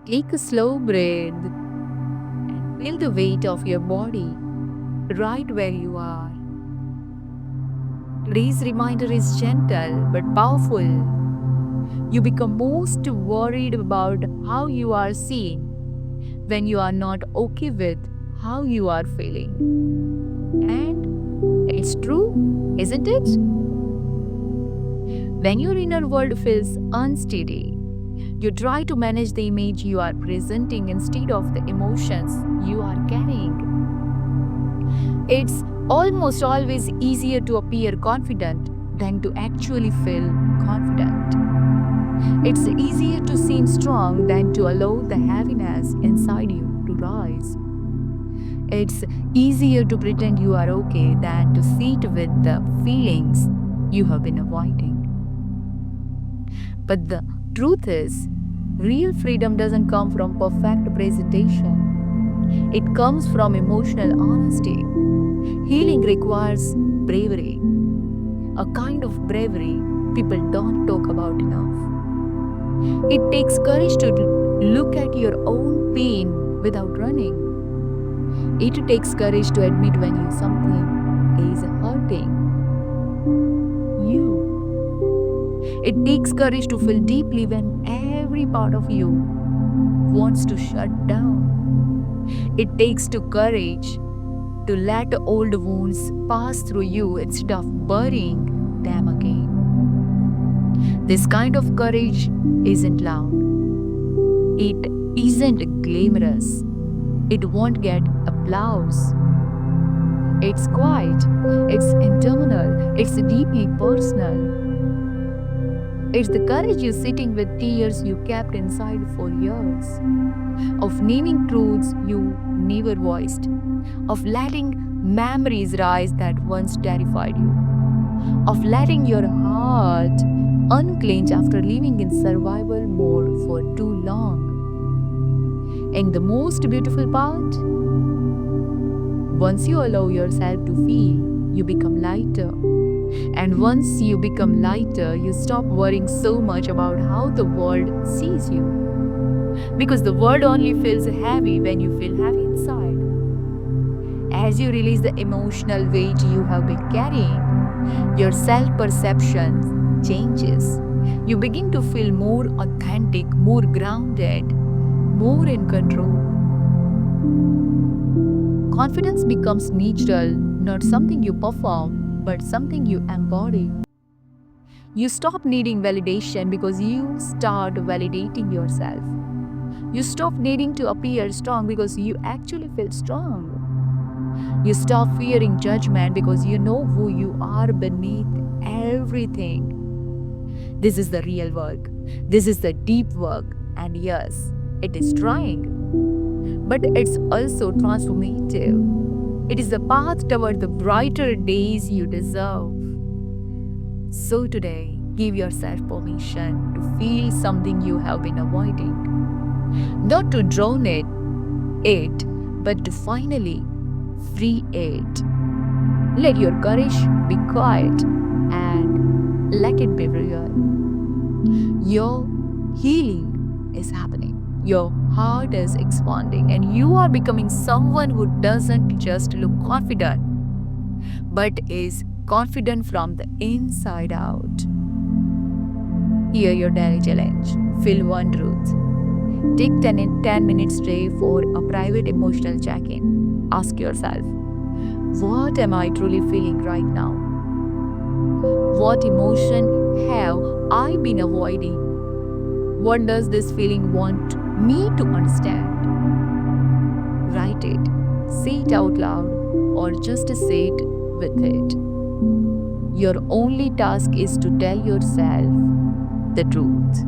Take a slow breath and feel the weight of your body right where you are. Today's reminder is gentle but powerful. You become most worried about how you are seen when you are not okay with how you are feeling. And it's true, isn't it? When your inner world feels unsteady, you try to manage the image you are presenting instead of the emotions you are carrying. It's almost always easier to appear confident than to actually feel confident. It's easier to seem strong than to allow the heaviness inside you to rise. It's easier to pretend you are okay than to sit with the feelings you have been avoiding. But the truth is, real freedom doesn't come from perfect presentation. It comes from emotional honesty. Healing requires bravery, a kind of bravery people don't talk about enough. It takes courage to look at your own pain without running. It takes courage to admit when you something is hurting you. It takes courage to feel deeply when every part of you wants to shut down. It takes to courage to let old wounds pass through you instead of burying them again. This kind of courage isn't loud. It isn't glamorous. It won't get applause. It's quiet, it's internal, it's deeply personal. It's the courage you sitting with tears you kept inside for years, of naming truths you never voiced, of letting memories rise that once terrified you, of letting your heart unclench after living in survival mode for too long. And the most beautiful part? Once you allow yourself to feel, you become lighter. And once you become lighter, you stop worrying so much about how the world sees you. Because the world only feels heavy when you feel heavy inside. As you release the emotional weight you have been carrying, your self perception changes. You begin to feel more authentic, more grounded, more in control. Confidence becomes natural, not something you perform, but something you embody. You stop needing validation because you start validating yourself. You stop needing to appear strong because you actually feel strong. You stop fearing judgment because you know who you are beneath everything. This is the real work. This is the deep work. And yes, it is trying. But it's also transformative. It is the path toward the brighter days you deserve. So today, give yourself permission to feel something you have been avoiding. Not to drown it, but to finally free it. Let your courage be quiet and let it be real. Your healing is happening. Your heart is expanding, and you are becoming someone who doesn't just look confident, but is confident from the inside out. Here, your daily challenge. Feel one truth. Take 10 minutes today for a private emotional check in. Ask yourself, what am I truly feeling right now? What emotion have I been avoiding? What does this feeling want me to understand? Write it, say it out loud, or just sit with it. Your only task is to tell yourself the truth.